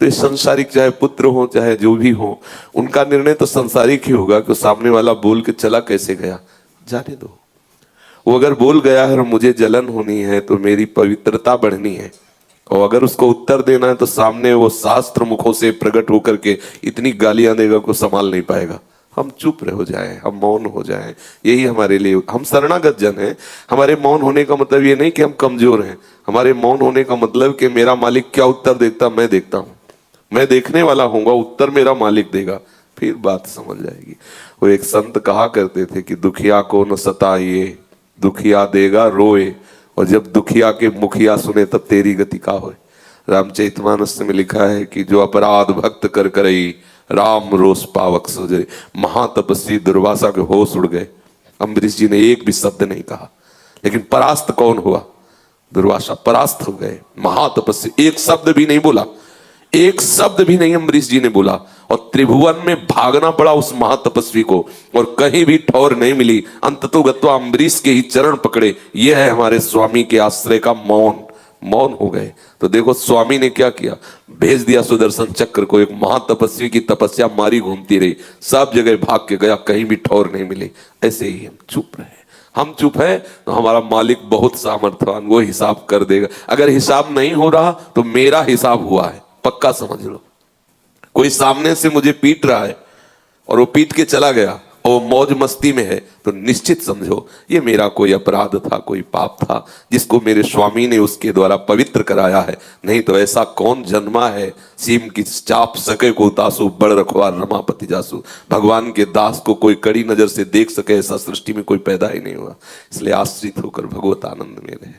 तो ये संसारिक, चाहे पुत्र हो चाहे जो भी हो, उनका निर्णय तो संसारिक ही होगा कि सामने वाला बोल के चला कैसे गया, जाने दो। वो अगर बोल गया है और मुझे जलन होनी है तो मेरी पवित्रता बढ़नी है, और अगर उसको उत्तर देना है तो सामने वो शास्त्र मुखों से प्रकट होकर के इतनी गालियां देगा को संभाल नहीं पाएगा। हम चुप रह हो जाएं, हम मौन हो जाएं, यही हमारे लिए। हम शरणागत जन हैं। हमारे मौन होने का मतलब ये नहीं कि हम कमजोर हैं। हमारे मौन होने का मतलब कि मेरा मालिक क्या उत्तर देता मैं देखता हूं, मैं देखने वाला होऊंगा, उत्तर मेरा मालिक देगा, फिर बात समझ जाएगी। वो एक संत कहा करते थे कि दुखिया को न सताइए, दुखिया देगा रोए, और जब दुखिया के मुखिया सुने तब तेरी गति का होए। रामचरितमानस में लिखा है कि जो अपराध भक्त कर करई, राम रोष पावक सोजरे। महातपस्वी दुर्वासा के होश उड़ गए। अम्बरीश जी ने एक भी शब्द नहीं कहा, लेकिन परास्त कौन हुआ? दुर्वासा परास्त हो गए। महातपस्वी एक शब्द भी नहीं बोला, एक शब्द भी नहीं अम्बरीश जी ने बोला, और त्रिभुवन में भागना पड़ा उस महातपस्वी को, और कहीं भी ठौर नहीं मिली। अंततोगत्वा अम्बरीश के ही चरण पकड़े। यह है हमारे स्वामी के आश्रय का मौन। मौन हो गए। तो देखो स्वामी ने क्या किया, भेज दिया सुदर्शन चक्र को। एक महातपस्वी की तपस्या मारी घूमती रही, सब जगह भाग के गया, कहीं भी ठौर नहीं मिली। ऐसे ही हम चुप रहे। हम चुप है तो हमारा मालिक बहुत सामर्थ्यवान, वो हिसाब कर देगा। अगर हिसाब नहीं हो रहा तो मेरा हिसाब हुआ है, पक्का समझ लो। कोई सामने से मुझे पीट रहा है और वो पीट के चला गया और मौज मस्ती में है, तो निश्चित समझो ये मेरा कोई अपराध था, कोई पाप था, जिसको मेरे स्वामी ने उसके द्वारा पवित्र कराया है। नहीं तो ऐसा कौन जन्मा है, सीम की चाप सके को तासु, बड़ रखवार रमापति जासु। भगवान के दास को कोई कड़ी नजर से देख सके ऐसा सृष्टि में कोई पैदा ही नहीं हुआ। इसलिए आश्रित होकर भगवत आनंद में रहे।